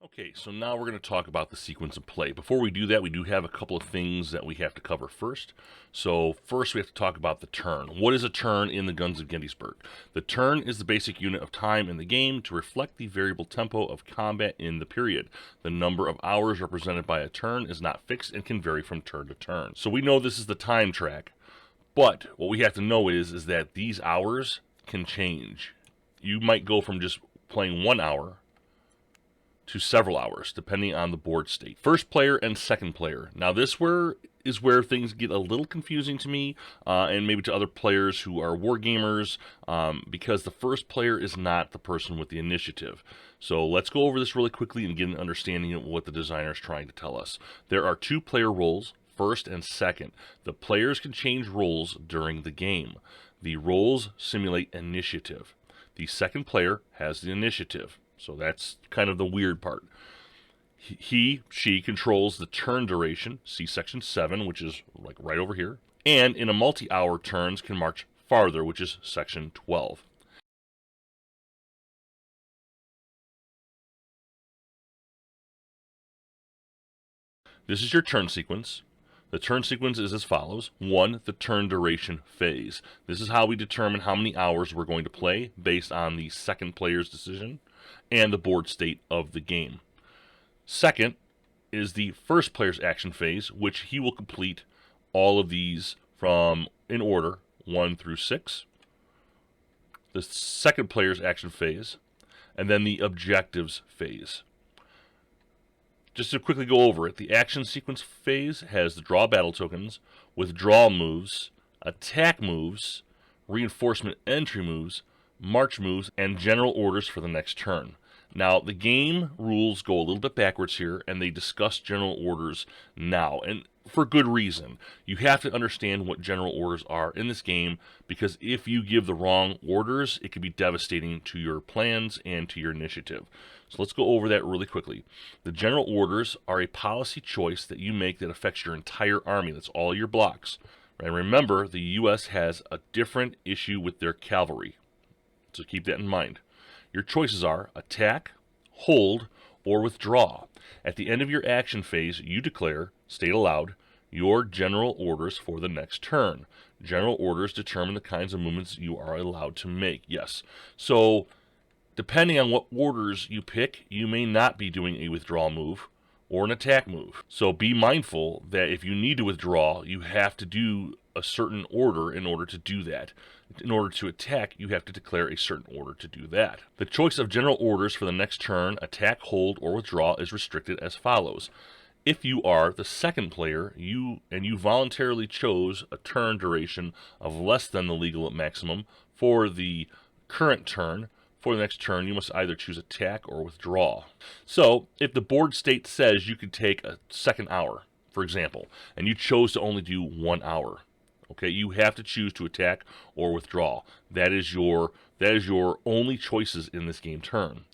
Okay, so now we're going to talk about the sequence of play. Before we do that, we do have a couple of things that we have to cover first. So first we have to talk about the turn. What is a turn in the Guns of Gettysburg? The turn is the basic unit of time in the game to reflect the variable tempo of combat in the period. The number of hours represented by a turn is not fixed and can vary from turn to turn. So we know this is the time track, but what we have to know is that these hours can change. You might go from just playing 1 hour to several hours, depending on the board state. First player and second player. Now this is where things get a little confusing to me, and maybe to other players who are war gamers, because the first player is not the person with the initiative. So let's go over this really quickly and get an understanding of what the designer is trying to tell us. There are 2 player roles, first and second. The players can change roles during the game. The roles simulate initiative. The second player has the initiative. So that's kind of the weird part. She controls the turn duration, see section 7, which is like right over here, and in a multi-hour turns can march farther, which is section 12. This is your turn sequence. The turn sequence is as follows. 1, the turn duration phase. This is how we determine how many hours we're going to play based on the second player's decision and the board state of the game. Second is the first player's action phase, which he will complete all of these from, in order, 1 through 6. The second player's action phase, and then the objectives phase. Just to quickly go over it, the action sequence phase has the draw battle tokens, withdrawal moves, attack moves, reinforcement entry moves, march moves, and general orders for the next turn. Now, the game rules go a little bit backwards here, and they discuss general orders now, and for good reason. You have to understand what general orders are in this game, because if you give the wrong orders, it could be devastating to your plans and to your initiative. So let's go over that really quickly. The general orders are a policy choice that you make that affects your entire army. That's all your blocks. And remember, the U.S. has a different issue with their cavalry, so keep that in mind. Your choices are attack, hold, or withdraw. At the end of your action phase, you declare, state aloud, your general orders for the next turn. General orders determine the kinds of movements you are allowed to make. Yes. So, depending on what orders you pick, you may not be doing a withdrawal move or an attack move. So be mindful that if you need to withdraw, you have to do a certain order in order to do that. In order to attack, you have to declare a certain order to do that. The choice of general orders for the next turn, attack, hold, or withdraw, is restricted as follows. If you are the second player, you voluntarily chose a turn duration of less than the legal maximum for the current turn, for the next turn, you must either choose attack or withdraw. So, if the board state says you could take a second hour, for example, and you chose to only do 1 hour, okay, you have to choose to attack or withdraw. That is your only choices in this game turn.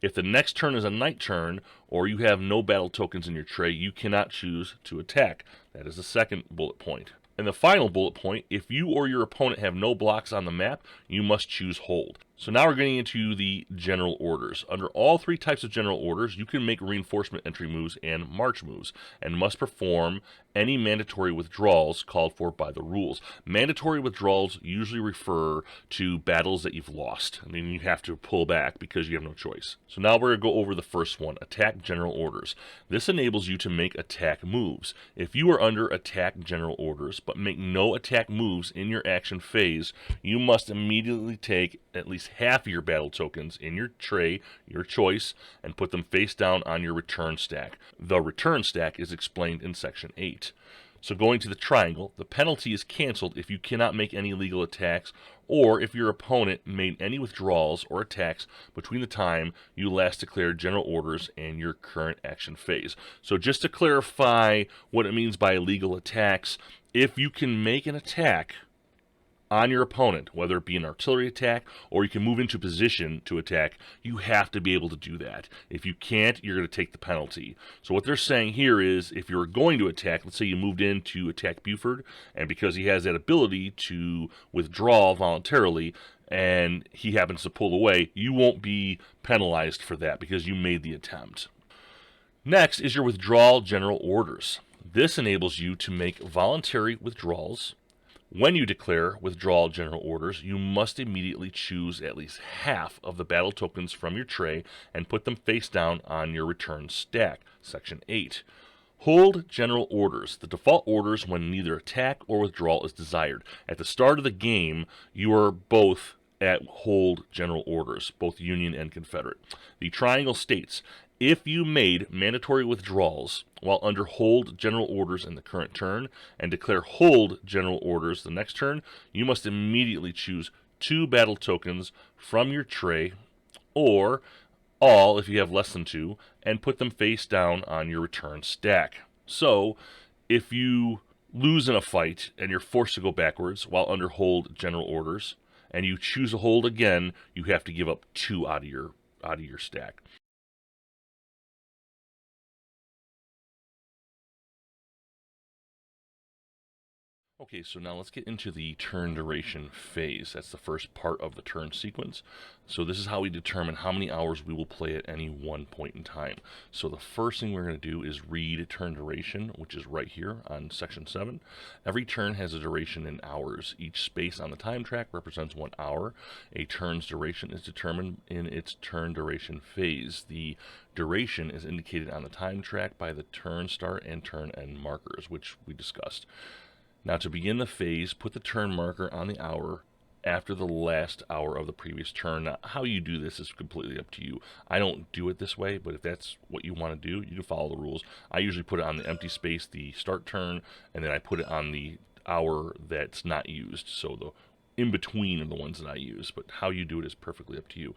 If the next turn is a night turn, or you have no battle tokens in your tray, you cannot choose to attack. That is the second bullet point. And the final bullet point, if you or your opponent have no blocks on the map, you must choose hold. So now we're getting into the general orders. Under all 3 types of general orders, you can make reinforcement entry moves and march moves, and must perform any mandatory withdrawals called for by the rules. Mandatory withdrawals usually refer to battles that you've lost, and then you have to pull back because you have no choice. So now we're going to go over the first one, attack general orders. This enables you to make attack moves. If you are under attack general orders, but make no attack moves in your action phase, you must immediately take at least half of your battle tokens in your tray, your choice, and put them face down on your return stack. The return stack is explained in section 8. So going to the triangle, the penalty is canceled if you cannot make any legal attacks, or if your opponent made any withdrawals or attacks between the time you last declared general orders and your current action phase. So just to clarify what it means by legal attacks, if you can make an attack on your opponent, whether it be an artillery attack or you can move into position to attack, you have to be able to do that. If you can't, you're going to take the penalty. So what they're saying here is if you're going to attack, let's say you moved in to attack Buford, and because he has that ability to withdraw voluntarily, and he happens to pull away, you won't be penalized for that because you made the attempt. Next is your withdrawal general orders. This enables you to make voluntary withdrawals. When you declare withdrawal general orders, you must immediately choose at least half of the battle tokens from your tray and put them face down on your return stack. Section 8. Hold general orders. The default orders when neither attack or withdrawal is desired. At the start of the game, you are both at hold general orders, both Union and Confederate. The triangle states, if you made mandatory withdrawals while under hold general orders in the current turn and declare hold general orders the next turn, you must immediately choose 2 battle tokens from your tray, or all if you have less than 2, and put them face down on your return stack. So, if you lose in a fight and you're forced to go backwards while under hold general orders, and you choose a hold again, you have to give up 2 out of your stack. Okay, so now let's get into the turn duration phase. That's the first part of the turn sequence. So this is how we determine how many hours we will play at any one point in time. So the first thing we're going to do is read turn duration, which is right here on section 7. Every turn has a duration in hours. Each space on the time track represents 1 hour. A turn's duration is determined in its turn duration phase. The duration is indicated on the time track by the turn start and turn end markers, which we discussed. Now, to begin the phase, put the turn marker on the hour after the last hour of the previous turn. Now, how you do this is completely up to you. I don't do it this way, but if that's what you want to do, you can follow the rules. I usually put it on the empty space, the start turn, and then I put it on the hour that's not used. So the in between are the ones that I use, but how you do it is perfectly up to you.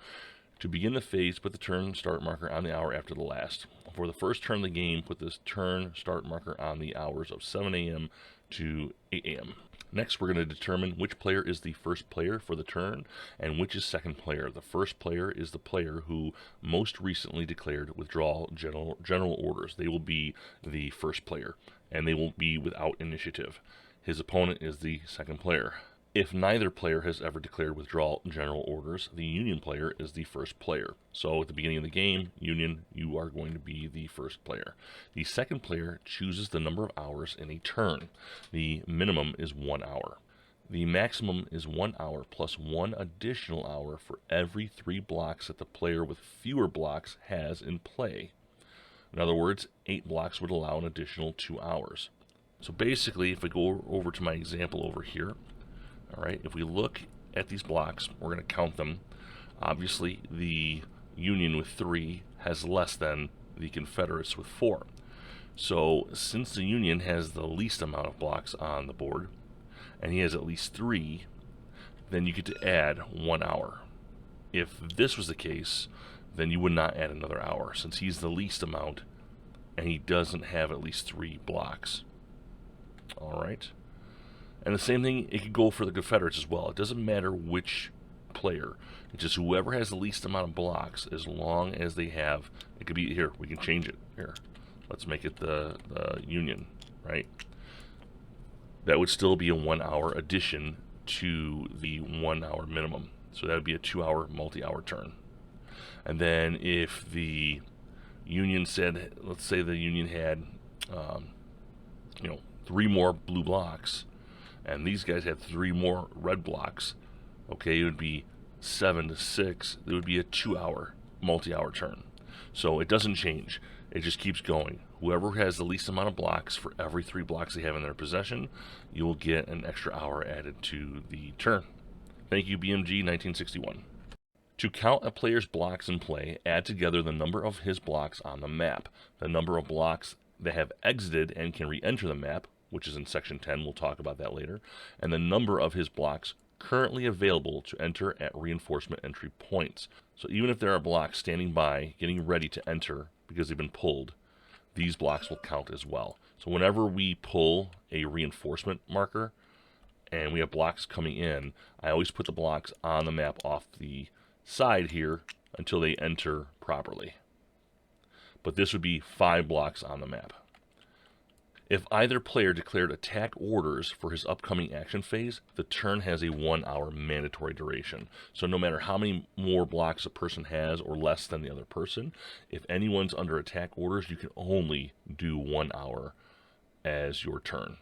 To begin the phase, put the turn start marker on the hour after the last. For the first turn of the game, put this turn start marker on the hours of 7 a.m. to 8 a.m. Next, we're going to determine which player is the first player for the turn and which is second player. The first player is the player who most recently declared withdrawal general orders. They will be the first player, and they will be without initiative. His opponent is the second player. If neither player has ever declared withdrawal general orders, the Union player is the first player. So at the beginning of the game, Union, you are going to be the first player. The second player chooses the number of hours in a turn. The minimum is 1 hour. The maximum is 1 hour plus 1 additional hour for every 3 blocks that the player with fewer blocks has in play. In other words, 8 blocks would allow an additional 2 hours. So basically, if we go over to my example over here, all right, if we look at these blocks, we're going to count them. Obviously, the Union with 3 has less than the Confederates with 4. So since the Union has the least amount of blocks on the board, and he has at least 3, then you get to add 1 hour. If this was the case, then you would not add another hour, since he's the least amount, and he doesn't have at least 3 blocks. All right. And the same thing, it could go for the Confederates as well. It doesn't matter which player. It's just whoever has the least amount of blocks, as long as they have, it could be, here, we can change it. Here, let's make it the Union, right? That would still be a 1 hour addition to the 1 hour minimum. So that would be a 2 hour multi-hour turn. And then if the Union said, let's say the Union had, 3 more blue blocks, and these guys had 3 more red blocks, okay, it would be 7 to 6. It would be a 2 hour multi-hour turn. So it doesn't change. It just keeps going. Whoever has the least amount of blocks for every 3 blocks they have in their possession, you will get an extra hour added to the turn. Thank you, BMG 1961. To count a player's blocks in play, add together the number of his blocks on the map, the number of blocks that have exited and can re-enter the map, which is in section 10, we'll talk about that later, and the number of his blocks currently available to enter at reinforcement entry points. So even if there are blocks standing by, getting ready to enter because they've been pulled, these blocks will count as well. So whenever we pull a reinforcement marker and we have blocks coming in, I always put the blocks on the map off the side here until they enter properly. But this would be 5 blocks on the map. If either player declared attack orders for his upcoming action phase, the turn has a 1 hour mandatory duration. So no matter how many more blocks a person has or less than the other person, if anyone's under attack orders, you can only do 1 hour as your turn.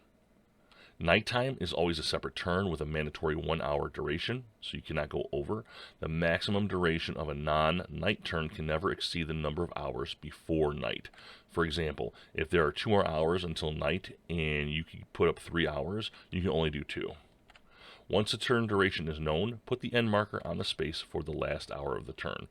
Nighttime is always a separate turn with a mandatory 1 hour duration, so you cannot go over. The maximum duration of a non-night turn can never exceed the number of hours before night. For example, if there are 2 more hours until night and you can put up 3 hours, you can only do 2. Once the turn duration is known, put the end marker on the space for the last hour of the turn.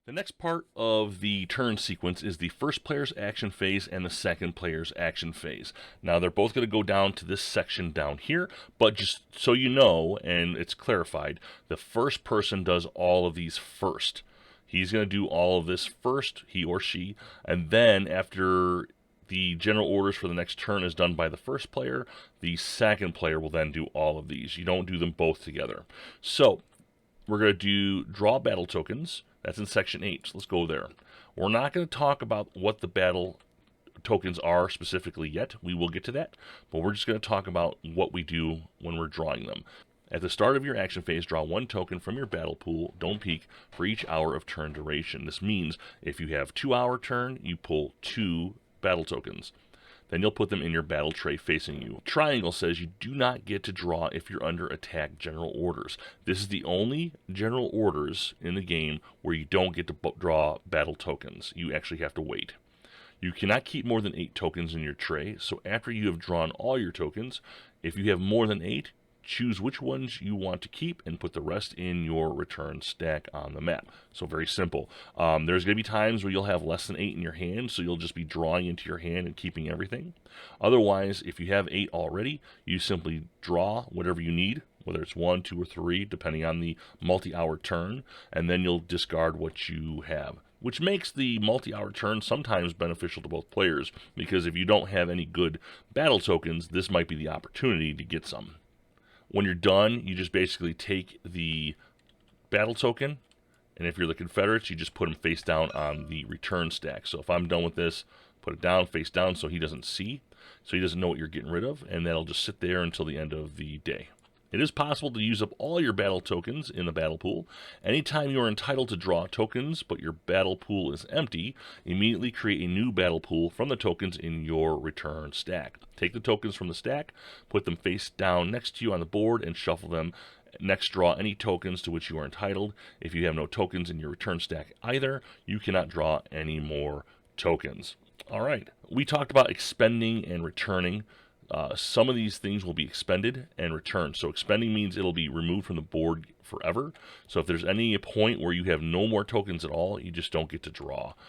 The next part of the turn sequence is the first player's action phase and the second player's action phase. Now, they're both going to go down to this section down here, but just so you know, and it's clarified, the first person does all of these first. He's going to do all of this first, he or she, and then after the general orders for the next turn is done by the first player, the second player will then do all of these. You don't do them both together. So, we're going to do draw battle tokens. That's in section 8. So let's go there. We're not going to talk about what the battle tokens are specifically yet. We will get to that. But we're just going to talk about what we do when we're drawing them. At the start of your action phase, draw 1 token from your battle pool, don't peek, for each hour of turn duration. This means if you have 2-hour turn, you pull 2 battle tokens. Then you'll put them in your battle tray facing you. Triangle says you do not get to draw if you're under attack general orders. This is the only general orders in the game where you don't get to draw battle tokens. You actually have to wait. You cannot keep more than 8 tokens in your tray, so after you have drawn all your tokens, if you have more than 8, choose which ones you want to keep and put the rest in your return stack on the map. So very simple. There's going to be times where you'll have less than 8 in your hand, so you'll just be drawing into your hand and keeping everything. Otherwise, if you have 8 already, you simply draw whatever you need, whether it's 1, 2, or 3, depending on the multi-hour turn, and then you'll discard what you have. Which makes the multi-hour turn sometimes beneficial to both players, because if you don't have any good battle tokens, this might be the opportunity to get some. When you're done, you just basically take the battle token, and if you're the Confederates, you just put them face down on the return stack. So if I'm done with this, put it down, face down, so he doesn't see, so he doesn't know what you're getting rid of, and that'll just sit there until the end of the day. It is possible to use up all your battle tokens in the battle pool. Anytime you are entitled to draw tokens, but your battle pool is empty, immediately create a new battle pool from the tokens in your return stack. Take the tokens from the stack, put them face down next to you on the board, and shuffle them. Next, draw any tokens to which you are entitled. If you have no tokens in your return stack either, you cannot draw any more tokens. All right, we talked about expending and returning. Some of these things will be expended and returned. So expending means it'll be removed from the board forever. So if there's any point where you have no more tokens at all, you just don't get to draw.